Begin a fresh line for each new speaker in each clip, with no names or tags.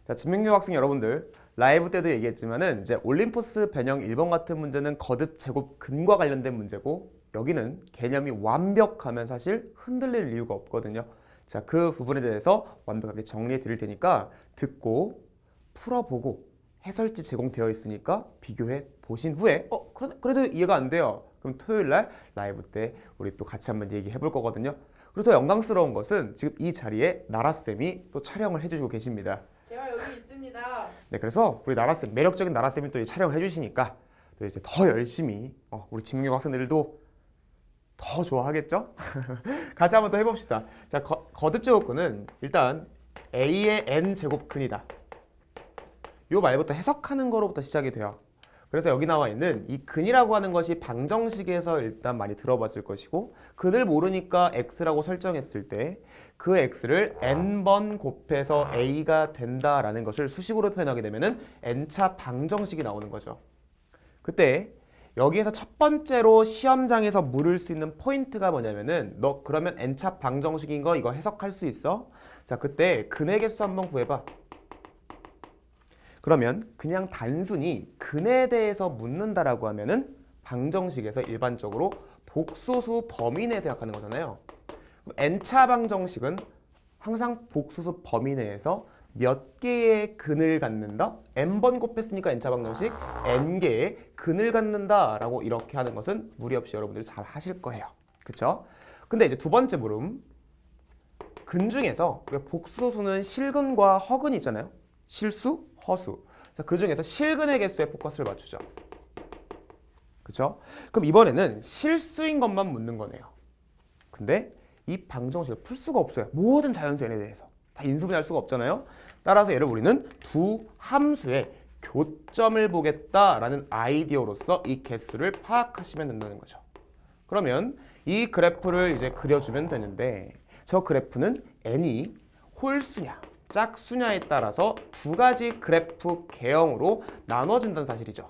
자, 진민규 학생 여러분들, 라이브 때도 얘기했지만은 이제 올림포스 변형 1번 같은 문제는 거듭 제곱 근과 관련된 문제고, 여기는 개념이 완벽하면 사실 흔들릴 이유가 없거든요. 자, 그 부분에 대해서 완벽하게 정리해 드릴 테니까 듣고 풀어보고 해설지 제공되어 있으니까 비교해 보신 후에 그래도 이해가 안 돼요. 그럼 토요일 날 라이브 때 우리 또 같이 한번 얘기해 볼 거거든요. 그리고 더 영광스러운 것은 지금 이 자리에 나라쌤이 또 촬영을 해주시고 계십니다.
제가 여기 있습니다.
네, 그래서 우리 나라쌤, 매력적인 나라쌤이 또 촬영을 해주시니까 또 이제 더 열심히 우리 진민규 학생들도 더 좋아하겠죠? 같이 한번 더 해봅시다. 자, 거듭 제곱근은 일단 a의 n 제곱근이다. 요 말부터 해석하는 거로부터 시작이 돼요. 그래서 여기 나와 있는 이 근이라고 하는 것이 방정식에서 일단 많이 들어봤을 것이고, 근을 모르니까 x라고 설정했을 때 그 x를 n번 곱해서 a가 된다라는 것을 수식으로 표현하게 되면은 n차 방정식이 나오는 거죠. 그때 여기에서 첫 번째로 시험장에서 물을 수 있는 포인트가 뭐냐면은, 너 그러면 n차 방정식인 거 이거 해석할 수 있어? 자, 그때 근의 개수 한번 구해봐. 그러면 그냥 단순히 근에 대해서 묻는다라고 하면은 방정식에서 일반적으로 복소수 범위 내에 생각하는 거잖아요. n차 방정식은 항상 복소수 범위 내에서 몇 개의 근을 갖는다? n번 곱했으니까 n차 방정식 n개의 근을 갖는다라고 이렇게 하는 것은 무리 없이 여러분들이 잘 하실 거예요. 그쵸? 근데 이제 두 번째 물음, 근 중에서 복소수는 실근과 허근이 있잖아요. 실수, 허수. 자, 그 중에서 실근의 개수에 포커스를 맞추죠. 그쵸? 그럼 이번에는 실수인 것만 묻는 거네요. 근데 이 방정식을 풀 수가 없어요. 모든 자연수 n에 대해서 다 인수분해할 수가 없잖아요. 따라서 얘를 우리는 두 함수의 교점을 보겠다라는 아이디어로서 이 개수를 파악하시면 된다는 거죠. 그러면 이 그래프를 이제 그려주면 되는데, 저 그래프는 n이 홀수냐 짝수냐에 따라서 두 가지 그래프 개형으로 나눠진다는 사실이죠.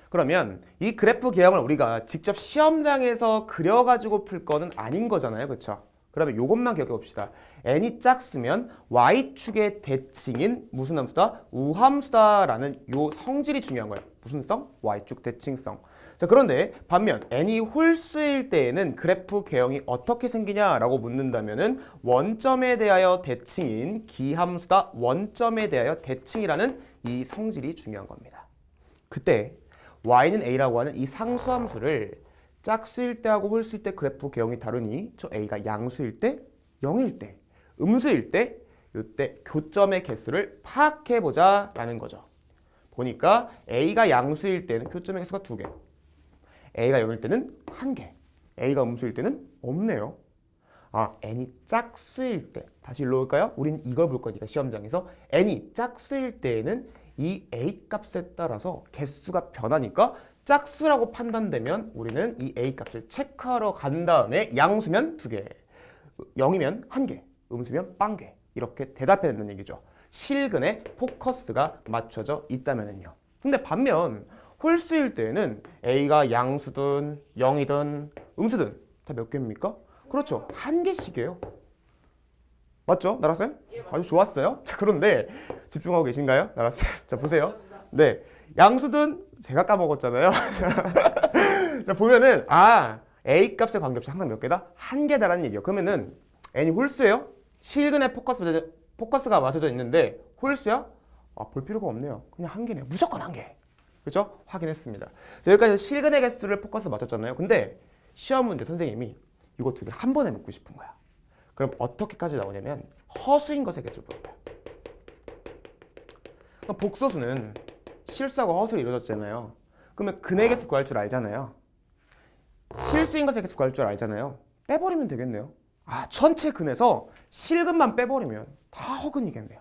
그러면 이 그래프 개형을 우리가 직접 시험장에서 그려가지고 풀 거는 아닌 거잖아요. 그렇죠? 그러면 이것만 기억해 봅시다. n이 짝수면 y축의 대칭인 무슨 함수다? 우함수다라는 요 성질이 중요한 거예요. 무슨 성? y축 대칭성. 자, 그런데 반면 n이 홀수일 때에는 그래프 개형이 어떻게 생기냐라고 묻는다면은 원점에 대하여 대칭인 기함수다 원점에 대하여 대칭이라는 이 성질이 중요한 겁니다. 그때 y는 a라고 하는 이 상수함수를 짝수일 때하고 홀수일 때 그래프 개형이 다르니 저 a가 양수일 때, 0일 때, 음수일 때 이때 교점의 개수를 파악해보자 라는 거죠. 보니까 a가 양수일 때는 교점의 개수가 2개, a가 0일 때는 1개, a가 음수일 때는 없네요. 아, n이 짝수일 때, 다시 일로 올까요? 우린 이걸 볼 거니까 시험장에서 n이 짝수일 때에는 이 a 값에 따라서 개수가 변하니까 짝수라고 판단되면 우리는 이 a 값을 체크하러 간 다음에 양수면 2개, 0이면 1개, 음수면 0개 이렇게 대답해야 된다는 얘기죠. 실근에 포커스가 맞춰져 있다면은요. 근데 반면 홀수일 때는 a가 양수든 0이든 음수든 다 몇 개입니까? 그렇죠. 1개씩이에요. 맞죠? 나라쌤?
예,
아주 좋았어요. 자, 그런데 집중하고 계신가요? 나라쌤? 자, 보세요. 네. 양수든 제가 까먹었잖아요. 자, 보면은 a 값에 관계없이 항상 몇 개다? 1개다라는 얘기예요. 그러면은 n이 홀수예요? 실근에 포커스가 맞춰져 있는데 홀수야? 볼 필요가 없네요. 그냥 1개네요. 무조건 1개. 그렇죠? 확인했습니다. 자, 여기까지 실근의 개수를 포커스 맞췄잖아요. 근데 시험 문제 선생님이 이거 2개 한 번에 묻고 싶은 거야. 그럼 어떻게까지 나오냐면 허수인 것의 개수를 물어봐요. 그럼 복소수는 실수하고 허수로 이루어졌잖아요. 그러면 근의 개수 구할 줄 알잖아요. 실수인 것의 개수 구할 줄 알잖아요. 빼버리면 되겠네요. 전체 근에서 실근만 빼버리면 다 허근이겠네요.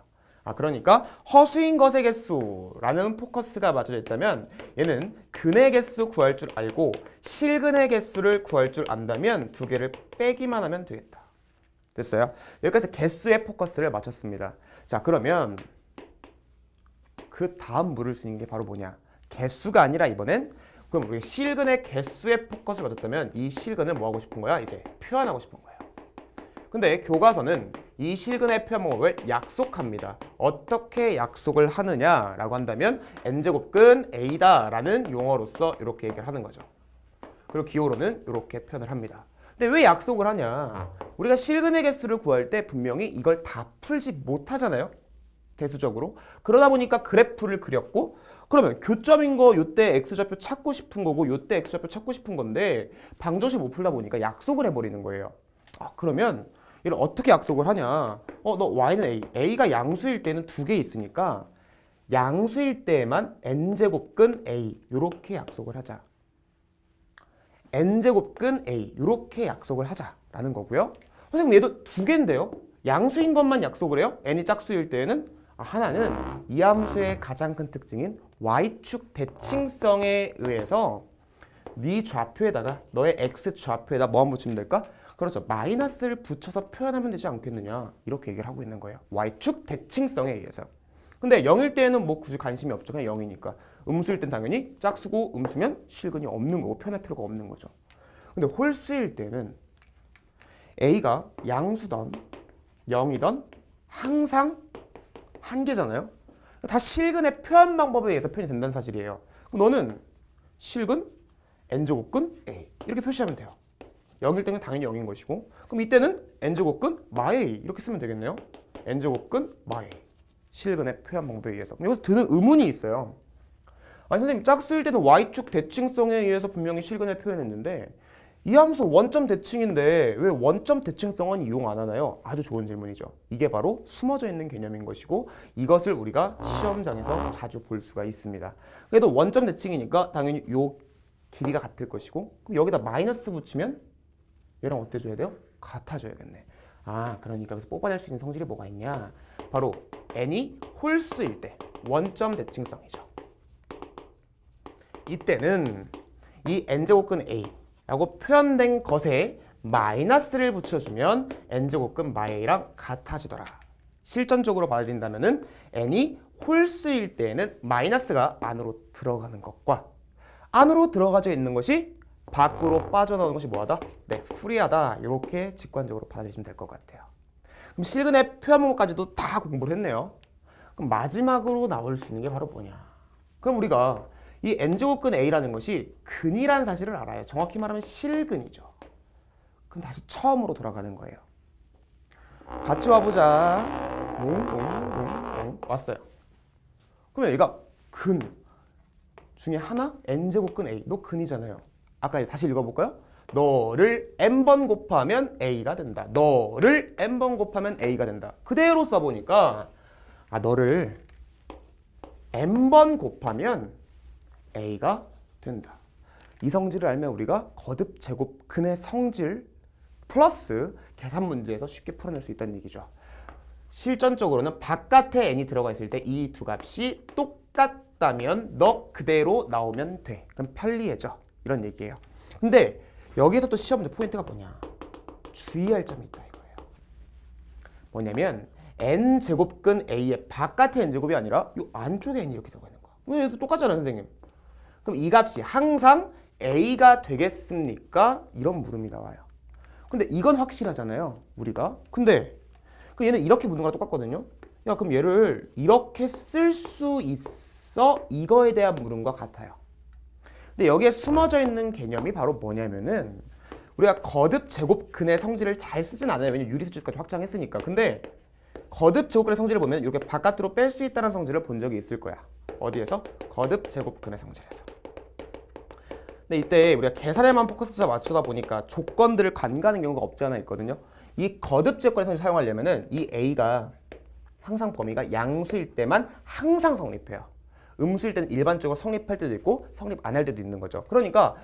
그러니까 허수인 것의 개수라는 포커스가 맞춰져 있다면 얘는 근의 개수 구할 줄 알고 실근의 개수를 구할 줄 안다면 2개를 빼기만 하면 되겠다. 됐어요? 여기까지 개수의 포커스를 맞췄습니다. 자, 그러면 그 다음 물을 수 있는 게 바로 뭐냐? 개수가 아니라 이번엔 그럼 우리 실근의 개수의 포커스를 맞췄다면 이 실근을 뭐 하고 싶은 거야? 이제 표현하고 싶은 거예요. 근데 교과서는 이 실근의 표현 방법을 약속합니다. 어떻게 약속을 하느냐라고 한다면 n제곱근 a다라는 용어로서 이렇게 얘기를 하는 거죠. 그리고 기호로는 이렇게 표현을 합니다. 근데 왜 약속을 하냐? 우리가 실근의 개수를 구할 때 분명히 이걸 다 풀지 못하잖아요. 대수적으로. 그러다 보니까 그래프를 그렸고 그러면 교점인 거 요때 x좌표 찾고 싶은 거고 요때 x좌표 찾고 싶은 건데 방정식 못 풀다 보니까 약속을 해버리는 거예요. 그러면 이걸 어떻게 약속을 하냐? 너 y는 a, a가 양수일 때는 두 개 있으니까 양수일 때만 n제곱근 a 이렇게 약속을 하자. n제곱근 a 이렇게 약속을 하자라는 거고요. 선생님 얘도 두 개인데요. 양수인 것만 약속을 해요. n이 짝수일 때에는 하나는 이 함수의 가장 큰 특징인 y축 대칭성에 의해서 네 좌표에다가 너의 x 좌표에다 뭐만 붙이면 될까? 그렇죠. 마이너스를 붙여서 표현하면 되지 않겠느냐 이렇게 얘기를 하고 있는 거예요. y축 대칭성에 의해서. 근데 0일 때는 뭐 굳이 관심이 없죠. 그냥 0이니까. 음수일 땐 당연히 짝수고 음수면 실근이 없는 거고 표현할 필요가 없는 거죠. 근데 홀수일 때는 a가 양수던 0이던 항상 한 개잖아요. 다 실근의 표현 방법에 의해서 표현이 된다는 사실이에요. 그럼 너는 실근 n제곱근 a 이렇게 표시하면 돼요. 0일 때는 당연히 0인 것이고 그럼 이때는 n제곱근 마이 a 이렇게 쓰면 되겠네요. n제곱근 마이 a 실근의 표현 방법에 의해서. 여기서 드는 의문이 있어요. 아니 선생님 짝수일 때는 y축 대칭성에 의해서 분명히 실근을 표현했는데 이 함수 원점 대칭인데 왜 원점 대칭성은 이용 안 하나요? 아주 좋은 질문이죠. 이게 바로 숨어져 있는 개념인 것이고 이것을 우리가 시험장에서 자주 볼 수가 있습니다. 그래도 원점 대칭이니까 당연히 요 길이가 같을 것이고 그럼 여기다 마이너스 붙이면 얘랑 어때 줘야 돼요? 같아져야겠네. 그러니까 여기서 뽑아낼 수 있는 성질이 뭐가 있냐? 바로 n이 홀수일 때 원점 대칭성이죠. 이때는 이 n제곱근 a 라고 표현된 것에 마이너스를 붙여주면 n제곱근 마이랑 같아지더라. 실전적으로 받아들인다면은 n이 홀수일 때에는 마이너스가 안으로 들어가는 것과 안으로 들어가져 있는 것이 밖으로 빠져나오는 것이 뭐하다? 네, 프리하다. 이렇게 직관적으로 받아들이시면 될 것 같아요. 그럼 실근의 표현문까지도 다 공부를 했네요. 그럼 마지막으로 나올 수 있는 게 바로 뭐냐? 그럼 우리가 이 n제곱근 a라는 것이 근이라는 사실을 알아요. 정확히 말하면 실근이죠. 그럼 다시 처음으로 돌아가는 거예요. 같이 와보자. 왔어요. 그러면 얘가 근 중에 하나 n제곱근 a. 너 근이잖아요. 아까 다시 읽어볼까요? 너를 n번 곱하면 a가 된다. 너를 n번 곱하면 a가 된다. 그대로 써보니까 너를 n번 곱하면 a가 된다. 이 성질을 알면 우리가 거듭 제곱 근의 성질 플러스 계산 문제에서 쉽게 풀어낼 수 있다는 얘기죠. 실전적으로는 바깥에 n이 들어가 있을 때 이 두 값이 똑같다면 너 그대로 나오면 돼. 그럼 편리해져. 이런 얘기예요. 근데 여기서 또 시험 문제 포인트가 뭐냐? 주의할 점이 있다 이거예요. 뭐냐면 n제곱근 a의 바깥의 n제곱이 아니라 이 안쪽에 n이 이렇게 들어가 있는 거야. 왜 얘도 똑같잖아요 선생님. 그럼 이 값이 항상 a가 되겠습니까? 이런 물음이 나와요. 근데 이건 확실하잖아요 우리가. 근데 얘는 이렇게 묻는 거랑 똑같거든요. 야 그럼 얘를 이렇게 쓸 수 있어? 이거에 대한 물음과 같아요. 근데 여기에 숨어져 있는 개념이 바로 뭐냐면은 우리가 거듭 제곱근의 성질을 잘 쓰진 않아요. 왜냐면 유리수치까지 확장했으니까. 근데 거듭 제곱근의 성질을 보면 이렇게 바깥으로 뺄 수 있다는 성질을 본 적이 있을 거야. 어디에서? 거듭 제곱근의 성질에서. 근데 이때 우리가 계산에만 포커스를 맞추다 보니까 조건들을 간과하는 경우가 없지 않아 있거든요. 이 거듭 제곱근의 성질을 사용하려면은 이 a가 항상 범위가 양수일 때만 항상 성립해요. 음수일 때는 일반적으로 성립할 때도 있고 성립 안 할 때도 있는 거죠. 그러니까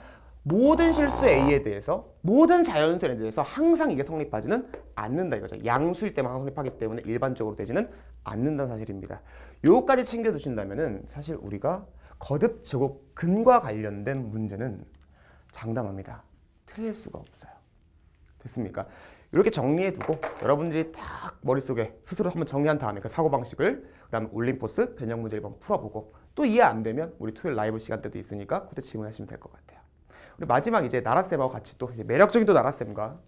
모든 실수 A에 대해서 모든 자연수에 대해서 항상 이게 성립하지는 않는다 이거죠. 양수일 때만 성립하기 때문에 일반적으로 되지는 않는다는 사실입니다. 요거까지 챙겨두신다면은 사실 우리가 거듭 제곱 근과 관련된 문제는 장담합니다. 틀릴 수가 없어요. 됐습니까? 이렇게 정리해두고 여러분들이 딱 머릿속에 스스로 한번 정리한 다음에 그 사고방식을 그 다음에 올림포스 변형 문제를 한번 풀어보고 또 이해 안 되면 우리 토요일 라이브 시간 때도 있으니까 그때 질문하시면 될 것 같아요. 우리 마지막 이제 나라쌤하고 같이 또 이제 매력적인 또 나라쌤과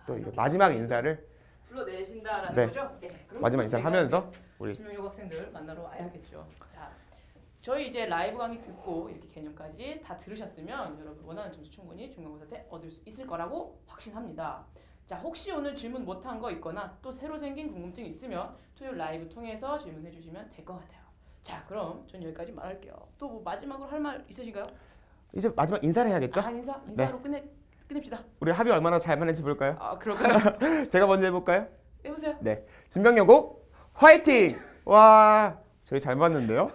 또 이제 마지막 인사를
불러내신다라는
네.
거죠? 네. 그럼
마지막
또
인사를
제가
하면서 우리
신명योग 학생들 만나러 와야겠죠. 자, 저희 이제 라이브 강의 듣고 이렇게 개념까지 다 들으셨으면 여러분 원하는 점수 충분히 중간고사 때 얻을 수 있을 거라고 확신합니다. 자, 혹시 오늘 질문 못한 거 있거나 또 새로 생긴 궁금증이 있으면 토요일 라이브 통해서 질문해 주시면 될 것 같아요. 자, 그럼 전 여기까지 말할게요. 또뭐 마지막으로 할 말 있으신가요?
이제 마지막 인사를 해야겠죠?
아, 인사로 끝냅시다.
우리 합이 얼마나 잘 맞는지 볼까요?
아, 그럴까요?
제가 먼저 해볼까요?
해보세요.
네, 진명여고 화이팅! 와, 저희 잘 맞는데요?